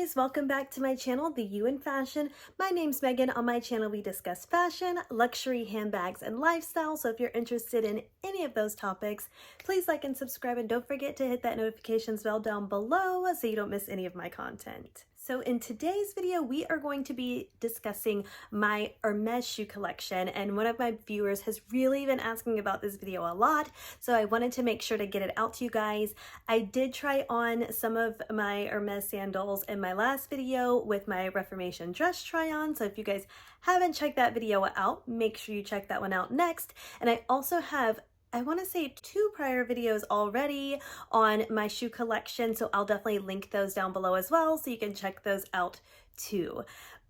guys, welcome back to my channel, The You in Fashion. My name's Megan. On my channel we discuss fashion, luxury, handbags, and lifestyle. So if you're interested in any of those topics, please like and subscribe, and don't forget to hit that notifications bell down below so you don't miss any of my content. So in today's video, we are going to be discussing my Hermes shoe collection, and one of my viewers has really been asking about this video a lot, so I wanted to make sure to get it out to you guys. I did try on some of my Hermes sandals in my last video with my Reformation dress try on, so if you guys haven't checked that video out, make sure you check that one out next. And I also have, I want to say, 2 prior videos already on my shoe collection, so I'll definitely link those down below as well so you can check those out too.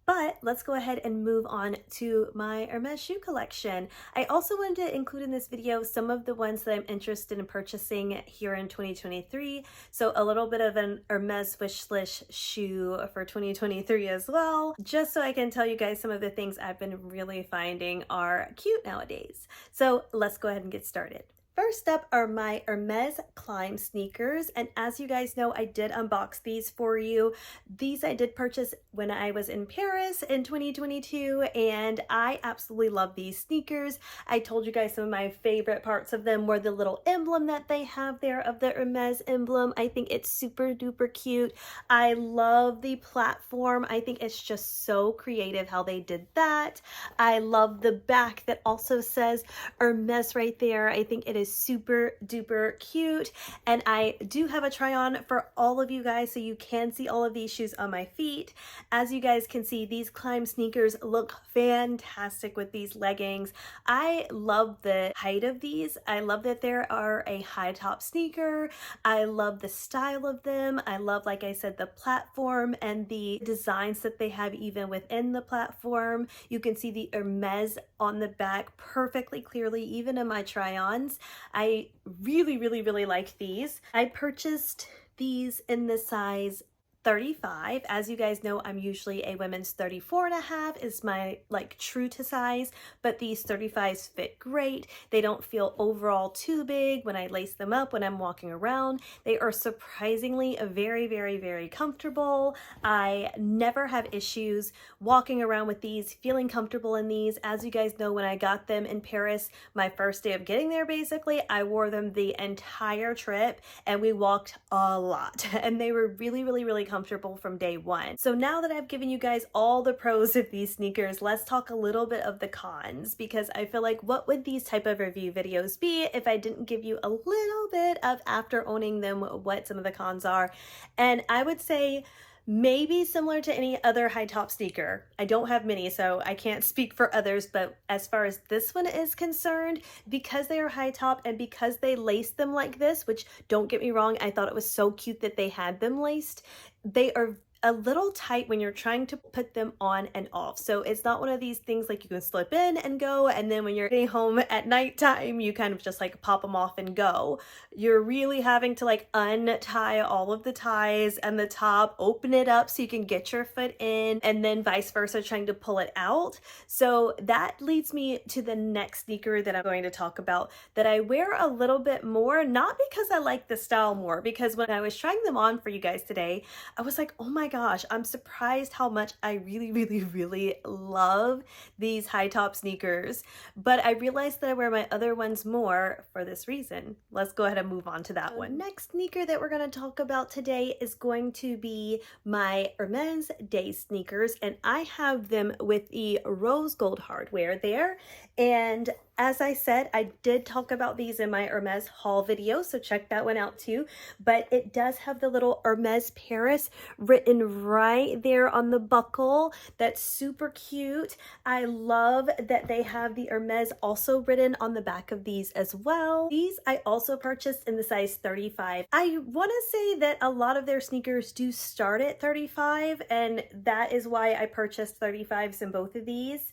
But let's go ahead and move on to my Hermes shoe collection. I also wanted to include in this video some of the ones that I'm interested in purchasing here in 2023. So a little bit of an Hermes Wishlist shoe for 2023 as well, just so I can tell you guys some of the things I've been really finding are cute nowadays. So let's go ahead and get started. First up are my Hermes Climb sneakers, and as you guys know, I did unbox these for you. These I did purchase when I was in Paris in 2022, and I absolutely love these sneakers. I told you guys some of my favorite parts of them were the little emblem that they have there of the Hermes emblem. I think it's super duper cute. I love the platform. I think it's just so creative how they did that. I love the back that also says Hermes right there. I think it is super duper cute, and I do have a try on for all of you guys so you can see all of these shoes on my feet. As you guys can see, these Climb sneakers look fantastic with these leggings. I love the height of these. I love that there are a high top sneaker. I love the style of them. I love, like I said, the platform and the designs that they have even within the platform. You can see the Hermes on the back perfectly clearly even in my try-ons. I really like these. I purchased these in the size 35. As you guys know, I'm usually a women's 34.5 is my like true to size, but these 35s fit great. They don't feel overall too big when I lace them up when I'm walking around. They are surprisingly very comfortable. I never have issues walking around with these, feeling comfortable in these. As you guys know, when I got them in Paris, my first day of getting there, basically, I wore them the entire trip and we walked a lot, and they were really comfortable from day one. So now that I've given you guys all the pros of these sneakers, let's talk a little bit of the cons, because I feel like what would these type of review videos be if I didn't give you a little bit of, after owning them, what some of the cons are. And I would say maybe similar to any other high top sneaker. I don't have many, so I can't speak for others, but as far as this one is concerned, because they are high top and because they lace them like this, which, don't get me wrong, I thought it was so cute that they had them laced, they are a little tight when you're trying to put them on and off. So it's not one of these things like you can slip in and go, and then when you're getting home at nighttime, you kind of just like pop them off and go. You're really having to like untie all of the ties and the top, open it up so you can get your foot in, and then vice versa, trying to pull it out. So that leads me to the next sneaker that I'm going to talk about that I wear a little bit more, not because I like the style more, because when I was trying them on for you guys today, I was like, oh my gosh, I'm surprised how much I really love these high top sneakers. But I realized that I wear my other ones more for this reason. Let's go ahead and move on to that one. Next sneaker that we're going to talk about today is going to be my Hermes Day Sneakers, and I have them with the rose gold hardware there. And as I said, I did talk about these in my Hermes haul video, so check that one out too. But it does have the little Hermes Paris written right there on the buckle. That's super cute. I love that they have the Hermes also written on the back of these as well. These I also purchased in the size 35. I want to say that a lot of their sneakers do start at 35, and that is why I purchased 35s in both of these.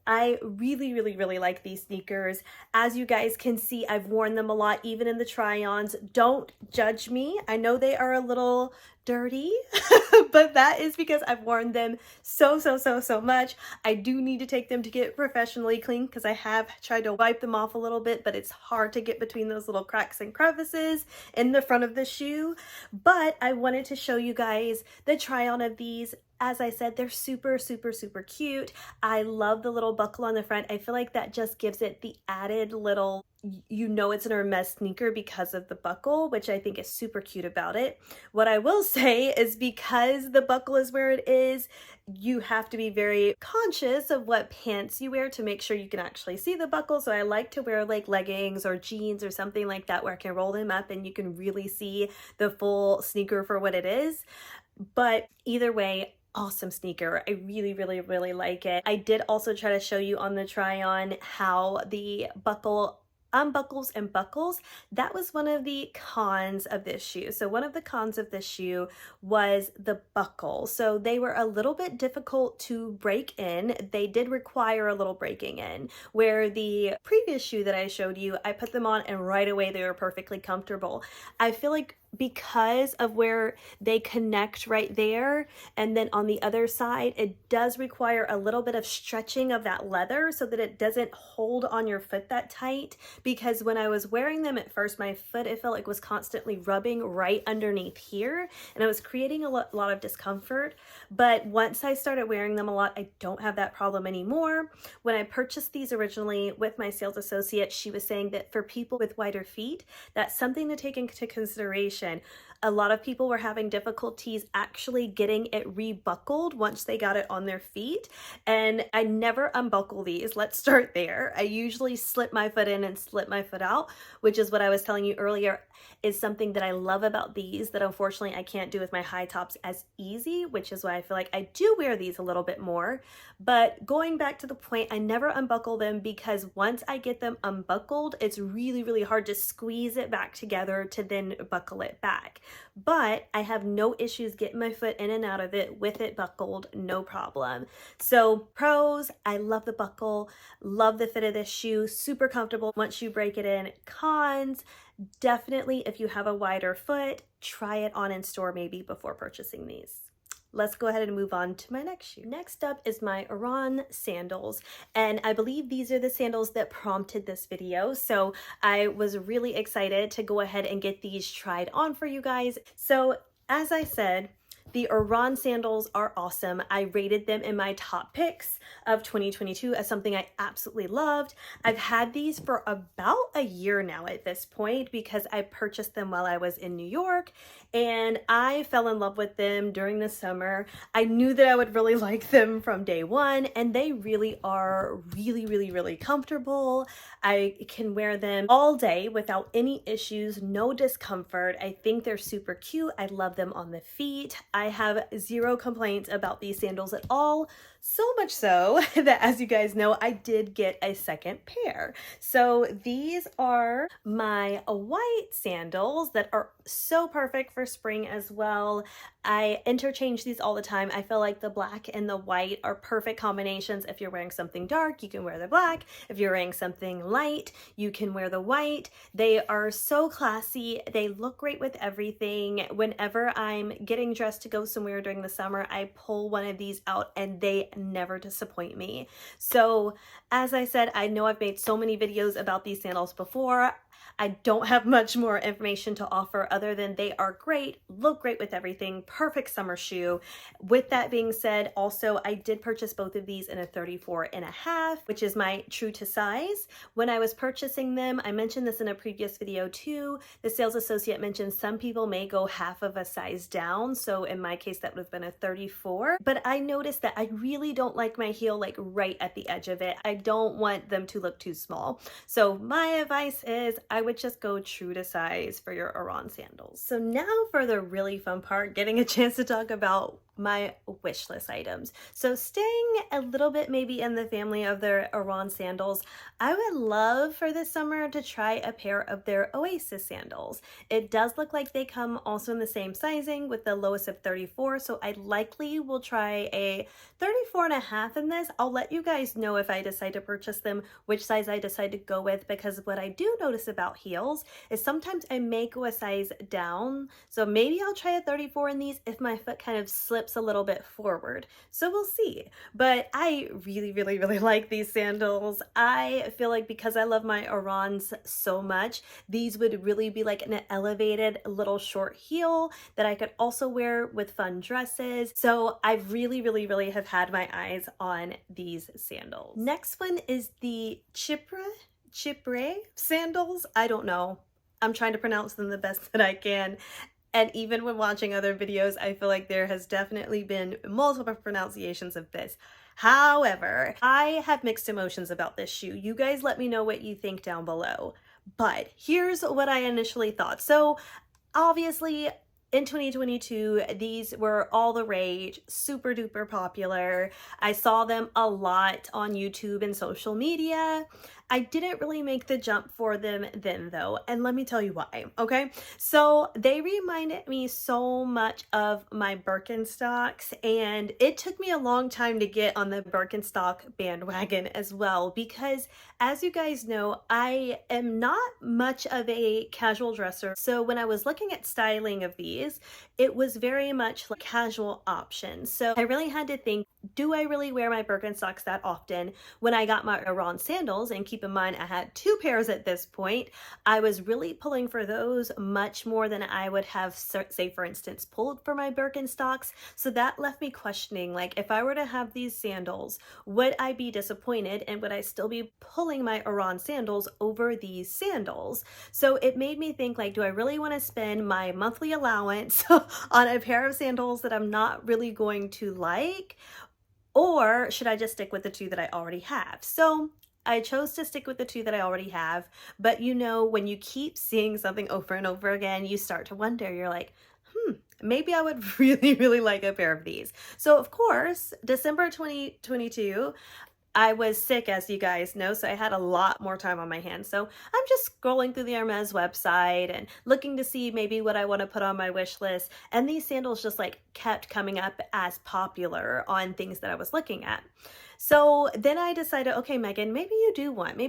I really like these sneakers. As you guys can see, I've worn them a lot, even in the try-ons. Don't judge me. I know they are a little dirty, but that is because I've worn them so much. I do need to take them to get professionally clean because I have tried to wipe them off a little bit, but it's hard to get between those little cracks and crevices in the front of the shoe. But I wanted to show you guys the try-on of these. As I said, they're super cute. I love the little buckle on the front. I feel like that just gives it the added little, you know, it's an Hermes sneaker because of the buckle, which I think is super cute about it. What I will say is because the buckle is where it is, you have to be very conscious of what pants you wear to make sure you can actually see the buckle. So I like to wear like leggings or jeans or something like that where I can roll them up and you can really see the full sneaker for what it is. But either way, awesome sneaker. I really like it. I did also try to show you on the try on how the buckle unbuckles and buckles. That was one of the cons of this shoe. So one of the cons of this shoe was the buckle. So they were a little bit difficult to break in. They did require a little breaking in, where the previous shoe that I showed you, I put them on and right away they were perfectly comfortable. I feel like because of where they connect right there and then on the other side, it does require a little bit of stretching of that leather so that it doesn't hold on your foot that tight. Because when I was wearing them at first, my foot, it felt like was constantly rubbing right underneath here and it was creating a lot of discomfort. But once I started wearing them a lot, I don't have that problem anymore. When I purchased these originally with my sales associate, she was saying that for people with wider feet, that's something to take into consideration. A lot of people were having difficulties actually getting it rebuckled once they got it on their feet. And I never unbuckle these. Let's start there. I usually slip my foot in and slip my foot out, which is what I was telling you earlier is something that I love about these that unfortunately I can't do with my high tops as easy, which is why I feel like I do wear these a little bit more. But going back to the point, I never unbuckle them because once I get them unbuckled, it's really hard to squeeze it back together to then buckle it back. But I have no issues getting my foot in and out of it with it buckled, no problem. So pros, I love the buckle, love the fit of this shoe, super comfortable once you break it in. Cons, definitely if you have a wider foot, try it on in store maybe before purchasing these. Let's go ahead and move on to my next shoe. Next up is my Hermes Sandals, and I believe these are the sandals that prompted this video, so I was really excited to go ahead and get these tried on for you guys. So as I said, the Hermes sandals are awesome. I rated them in my top picks of 2022 as something I absolutely loved. I've had these for about a year now at this point because I purchased them while I was in New York and I fell in love with them during the summer. I knew that I would really like them from day one and they really are really comfortable. I can wear them all day without any issues, no discomfort. I think they're super cute. I love them on the feet. I have zero complaints about these sandals at all. So much so that, as you guys know, I did get a second pair. So these are my white sandals that are so perfect for spring as well. I interchange these all the time. I feel like the black and the white are perfect combinations. If you're wearing something dark, you can wear the black. If you're wearing something light, you can wear the white. They are so classy. They look great with everything. Whenever I'm getting dressed to go somewhere during the summer, I pull one of these out and they never disappoint me. So as I said, I know I've made so many videos about these sandals before. I don't have much more information to offer other than they are great, look great with everything, perfect summer shoe. With that being said, also I did purchase both of these in a 34.5, which is my true to size. When I was purchasing them, I mentioned this in a previous video too, the sales associate mentioned some people may go half of a size down. So in my case, that would have been a 34, but I noticed that I really don't like my heel like right at the edge of it. I don't want them to look too small. So my advice is I would just go true to size for your Hermes sandals. So now for the really fun part, getting a chance to talk about my wish list items. So staying a little bit maybe in the family of their Hermes sandals, I would love for this summer to try a pair of their Oasis sandals. It does look like they come also in the same sizing with the lowest of 34, so I likely will try a 34.5 in this. I'll let you guys know if I decide to purchase them, which size I decide to go with, because what I do notice about heels is sometimes I may go a size down. So maybe I'll try a 34 in these if my foot kind of slips a little bit forward. So we'll see. But I really like these sandals. I feel like because I love my Hermes so much, these would really be like an elevated little short heel that I could also wear with fun dresses. So I really have had my eyes on these sandals. Next one is the Chypre sandals. I don't know. I'm trying to pronounce them the best that I can. And even when watching other videos, I feel like there has definitely been multiple pronunciations of this. However, I have mixed emotions about this shoe. You guys let me know what you think down below. But here's what I initially thought. So obviously, in 2022, these were all the rage, super duper popular. I saw them a lot on YouTube and social media. I didn't really make the jump for them then though, and let me tell you why, okay? So they reminded me so much of my Birkenstocks, and it took me a long time to get on the Birkenstock bandwagon as well, because as you guys know, I am not much of a casual dresser. So when I was looking at styling of these, it was very much like casual options. So I really had to think, do I really wear my Birkenstocks that often? When I got my Hermes sandals, and keep in mind I had 2 pairs at this point, I was really pulling for those much more than I would have, say for instance, pulled for my Birkenstocks. So that left me questioning, like, if I were to have these sandals, would I be disappointed, and would I still be pulling my Hermes sandals over these sandals? So it made me think, like, do I really want to spend my monthly allowance on a pair of sandals that I'm not really going to like? Or should I just stick with the 2 that I already have? So I chose to stick with the 2 that I already have. But you know, when you keep seeing something over and over again, you start to wonder, you're like, maybe I would really like a pair of these. So of course, December 2022, I was sick, as you guys know, so I had a lot more time on my hands. So I'm just scrolling through the Hermes website and looking to see maybe what I want to put on my wish list. And these sandals just like kept coming up as popular on things that I was looking at. So then I decided, okay, Megan, maybe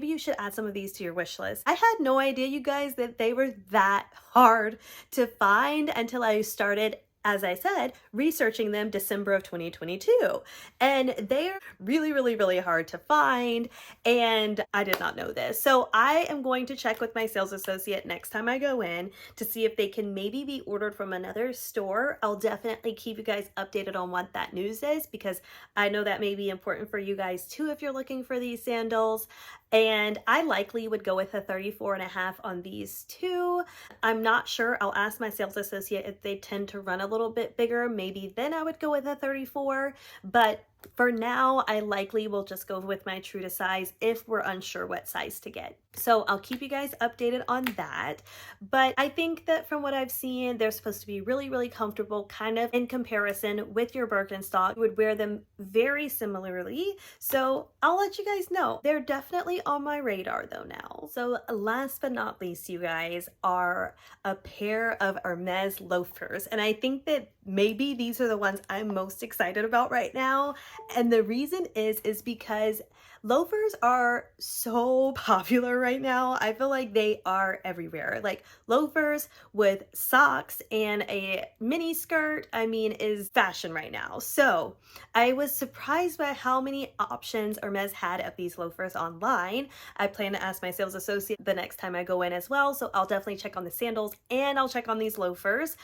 you should add some of these to your wish list. I had no idea, you guys, that they were that hard to find until I started, as I said, researching them December of 2022. And they're really hard to find, and I did not know this. So I am going to check with my sales associate next time I go in to see if they can maybe be ordered from another store. I'll definitely keep you guys updated on what that news is, because I know that may be important for you guys too if you're looking for these sandals. And I likely would go with a 34.5 on these too. I'm not sure. I'll ask my sales associate if they tend to run a little bit bigger. Maybe then I would go with a 34. But for now, I likely will just go with my true to size if we're unsure what size to get. So I'll keep you guys updated on that. But I think that from what I've seen, they're supposed to be really comfortable, kind of in comparison with your Birkenstock. You would wear them very similarly. So I'll let you guys know. They're definitely on my radar though now. So last but not least, you guys, are a pair of Hermes loafers. And I think that maybe these are the ones I'm most excited about right now. And the reason is because loafers are so popular right now. I feel like they are everywhere. Like loafers with socks and a mini skirt, I mean, is fashion right now. So I was surprised by how many options Hermes had of these loafers online. I plan to ask my sales associate the next time I go in as well. So I'll definitely check on the sandals and I'll check on these loafers.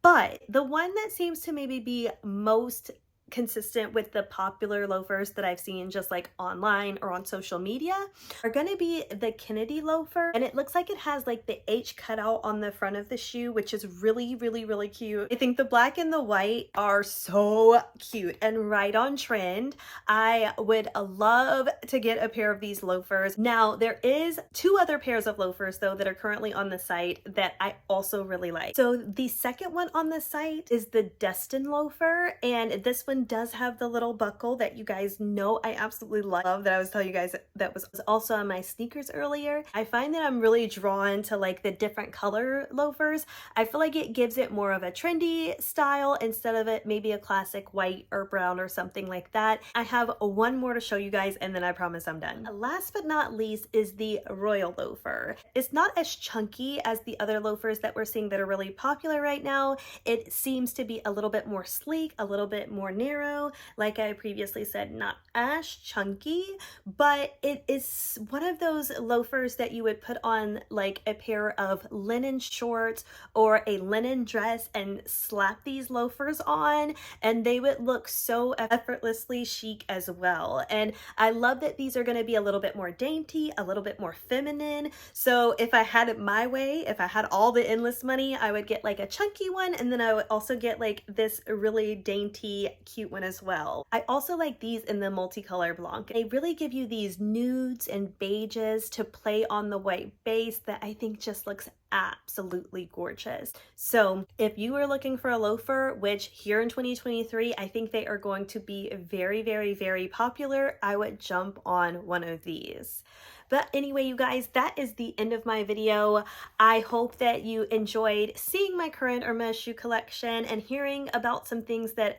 But the one that seems to maybe be most consistent with the popular loafers that I've seen just like online or on social media, are gonna be the Kennedy loafer. And it looks like it has like the H cutout on the front of the shoe, which is really, really, really cute. I think the black and the white are so cute and right on trend. I would love to get a pair of these loafers. Now, there is 2 other pairs of loafers though that are currently on the site that I also really like. So the second one on the site is the Destin loafer, and this one does have the little buckle that you guys know I absolutely love, that I was telling you guys that was also on my sneakers earlier. I find that I'm really drawn to like the different color loafers. I feel like it gives it more of a trendy style instead of it maybe a classic white or brown or something like that. I have one more to show you guys and then I promise I'm done. Last but not least is the Royal loafer. It's not as chunky as the other loafers that we're seeing that are really popular right now. It seems to be a little bit more sleek, a little bit more narrow. Like I previously said, not as chunky, but it is one of those loafers that you would put on like a pair of linen shorts or a linen dress and slap these loafers on, and they would look so effortlessly chic as well. And I love that these are going to be a little bit more dainty, a little bit more feminine. So if I had it my way, if I had all the endless money, I would get like a chunky one, and then I would also get like this really dainty, cute one as well. I also like these in the multicolor blanc. They really give you these nudes and beiges to play on the white base that I think just looks absolutely gorgeous. So if you are looking for a loafer, which here in 2023, I think they are going to be very, very, very popular, I would jump on one of these. But anyway, you guys, that is the end of my video. I hope that you enjoyed seeing my current Hermes shoe collection and hearing about some things that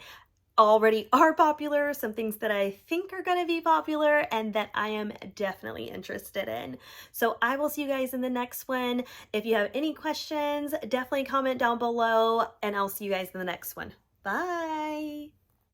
already are popular, some things that I think are going to be popular and that I am definitely interested in. So I will see you guys in the next one. If you have any questions, definitely comment down below, and I'll see you guys in the next one. Bye!